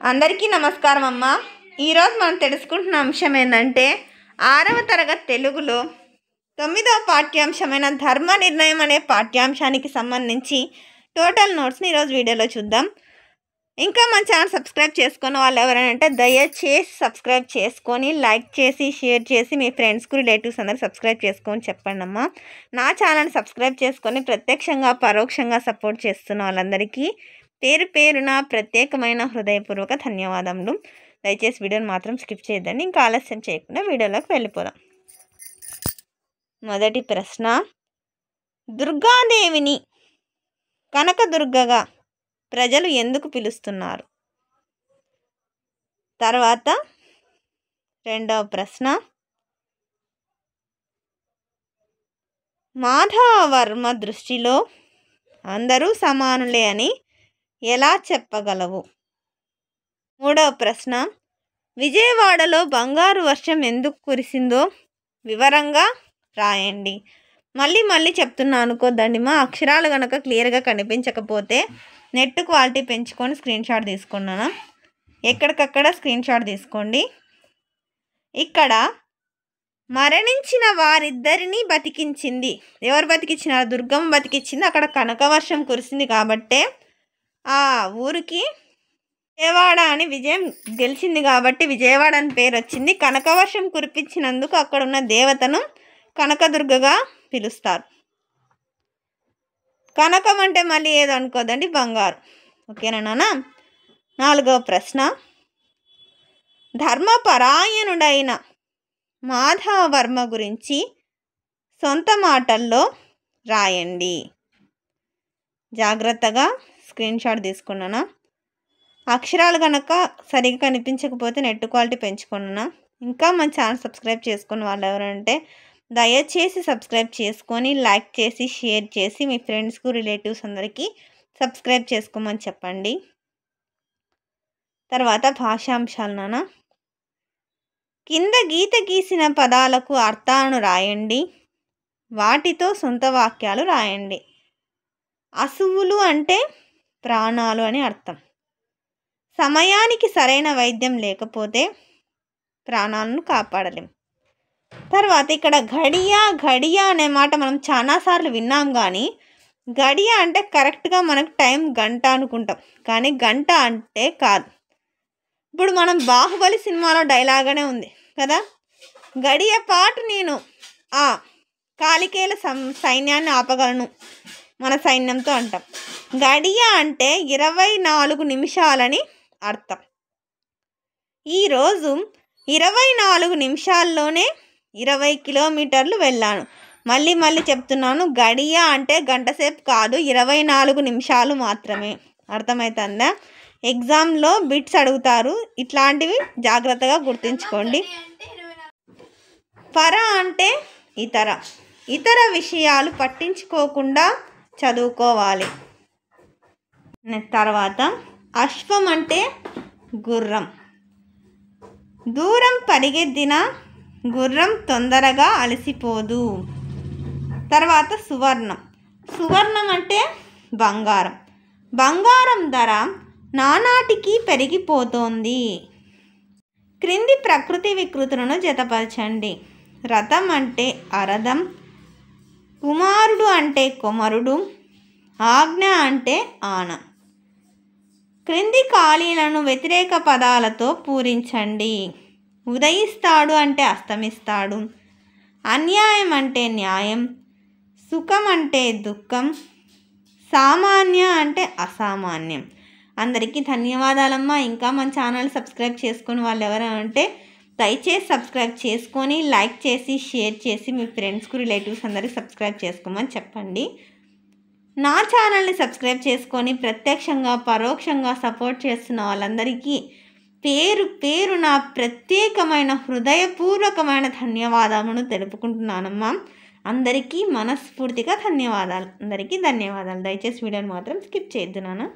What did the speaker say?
అందరికీ నమస్కారం అమ్మ. ఈరోజు మనం తెలుసుకుంటున్న అంశం ఏంటంటే 6వ తరగతి తెలుగులో 9వ పాఠ్యాంశమైన ధర్మ నిర్ణయం అనే పాఠ్యాంశానికి సంబంధించి టోటల్ నోట్స్ని ఈరోజు వీడియోలో చూద్దాం. ఇంకా మన ఛానల్ సబ్స్క్రైబ్ చేసుకున్న వాళ్ళు ఎవరైనా దయచేసి సబ్స్క్రైబ్ చేసుకొని లైక్ చేసి షేర్ చేసి మీ ఫ్రెండ్స్కు రిలేటివ్స్ అందరూ సబ్స్క్రైబ్ చేసుకొని చెప్పండి అమ్మ. నా ఛానల్ని సబ్స్క్రైబ్ చేసుకొని ప్రత్యక్షంగా పరోక్షంగా సపోర్ట్ చేస్తున్న వాళ్ళందరికీ పేరు పేరున ప్రత్యేకమైన హృదయపూర్వక ధన్యవాదములు. దయచేసి వీడియోని మాత్రం స్కిప్ చేయొద్దండి. ఇంకా ఆలస్యం చేయకుండా వీడియోలోకి వెళ్ళిపోదాం. మొదటి ప్రశ్న, దుర్గాదేవిని కనకదుర్గగా ప్రజలు ఎందుకు పిలుస్తున్నారు? తర్వాత రెండవ ప్రశ్న, మాధవవర్మ దృష్టిలో అందరూ సమానులే అని ఎలా చెప్పగలవు? మూడవ ప్రశ్న, విజయవాడలో బంగారు వర్షం ఎందుకు కురిసిందో వివరంగా రాయండి. మళ్ళీ చెప్తున్నా అనుకోద్దండి మా అక్షరాలు కనుక క్లియర్గా కనిపించకపోతే నెట్ క్వాలిటీ పెంచుకొని స్క్రీన్ షాట్ తీసుకున్నాను. ఎక్కడికక్కడ స్క్రీన్ షాట్ తీసుకోండి. ఇక్కడ మరణించిన వారిద్దరిని బతికించింది. ఎవరు బతికించినారు? దుర్గమ్మ బతికించింది. అక్కడ కనకవర్షం కురిసింది కాబట్టే ఆ ఊరికి విజయవాడ అని విజయం గెలిచింది కాబట్టి విజయవాడ అని పేరు వచ్చింది. కనకవర్షం కురిపించినందుకు అక్కడ ఉన్న దేవతను కనకదుర్గగా పిలుస్తారు. కనకం అంటే మళ్ళీ ఏదో అనుకోదండి, బంగారు. ఓకేనా నాన్న? నాలుగవ ప్రశ్న, ధర్మపరాయణుడైన మాధవవర్మ గురించి సొంత మాటల్లో రాయండి. జాగ్రత్తగా స్క్రీన్ షాట్ తీసుకున్నాను. అక్షరాలు కనుక సరిగ్గా కనిపించకపోతే నెట్ క్వాలిటీ పెంచుకున్నాను. ఇంకా మన ఛానల్ సబ్స్క్రైబ్ చేసుకున్న వాళ్ళు ఎవరంటే దయచేసి సబ్స్క్రైబ్ చేసుకొని లైక్ చేసి షేర్ చేసి మీ ఫ్రెండ్స్కు రిలేటివ్స్ అందరికీ సబ్స్క్రైబ్ చేసుకోమని చెప్పండి. తర్వాత భాషాంశాలు నాన్న. కింద గీత గీసిన పదాలకు అర్థాలను రాయండి. వాటితో సొంత వాక్యాలు రాయండి. అసువులు అంటే ప్రాణాలు అని అర్థం. సమయానికి సరైన వైద్యం లేకపోతే ప్రాణాలను కాపాడలేం. తర్వాత ఇక్కడ గడియ అనే మాట మనం చాలాసార్లు విన్నాం, కానీ గడియ అంటే కరెక్ట్గా మనకు టైం గంట అనుకుంటాం, కానీ గంట అంటే కాదు. ఇప్పుడు మనం బాహుబలి సినిమాలో డైలాగానే ఉంది కదా, గడియ పాటు నేను ఆ కాలికేల సైన్యాన్ని ఆపగలను మన సైన్యంతో అంటాం. గడియ అంటే 24 నిమిషాలని అర్థం. ఈరోజు 24 నిమిషాల్లోనే 20 కిలోమీటర్లు వెళ్ళాను. మళ్ళీ చెప్తున్నాను, గడియ అంటే గంట సేపు కాదు, 24 నిమిషాలు మాత్రమే. అర్థమవుతుందా? ఎగ్జామ్లో బిట్స్ అడుగుతారు, ఇట్లాంటివి జాగ్రత్తగా గుర్తుంచుకోండి. పర అంటే ఇతర విషయాలు పట్టించుకోకుండా చదువుకోవాలి. తర్వాత అశ్వం అంటే గుర్రం. దూరం పరిగెత్తిన గుర్రం తొందరగా అలసిపోదు. తర్వాత సువర్ణం అంటే బంగారం ధర నానాటికి పెరిగిపోతోంది. క్రింది ప్రకృతి వికృతులను జతపరచండి. రథం అంటే అరథం, కుమారుడు అంటే కుమరుడు, ఆజ్ఞ అంటే ఆన. క్రింది ఖాళీలను వ్యతిరేక పదాలతో పూరించండి. ఉదయిస్తాడు అంటే అస్తమిస్తాడు, అన్యాయం అంటే న్యాయం, సుఖం అంటే దుఃఖం, సామాన్య అంటే అసామాన్యం. అందరికీ ధన్యవాదాలమ్మా. ఇంకా మన ఛానల్ సబ్స్క్రైబ్ చేసుకుని వాళ్ళు ఎవరైనా అంటే దయచేసి సబ్స్క్రైబ్ చేసుకొని లైక్ చేసి షేర్ చేసి మీ ఫ్రెండ్స్కు రిలేటివ్స్ అందరికీ సబ్స్క్రైబ్ చేసుకోమని చెప్పండి. నా ఛానల్ని సబ్స్క్రైబ్ చేసుకొని ప్రత్యక్షంగా పరోక్షంగా సపోర్ట్ చేస్తున్న వాళ్ళందరికీ పేరు నా ప్రత్యేకమైన హృదయపూర్వకమైన ధన్యవాదాలను తెలుపుకుంటున్నానమ్మా. అందరికీ మనస్ఫూర్తిగా ధన్యవాదాలు. అందరికీ ధన్యవాదాలు. దయచేసి వీడియోని మాత్రం స్కిప్ చేయొద్దు నాన్న.